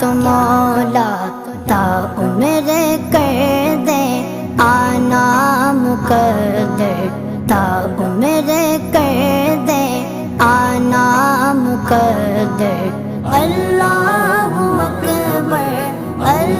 तो मौला ता उम्र कर दे आना मुकर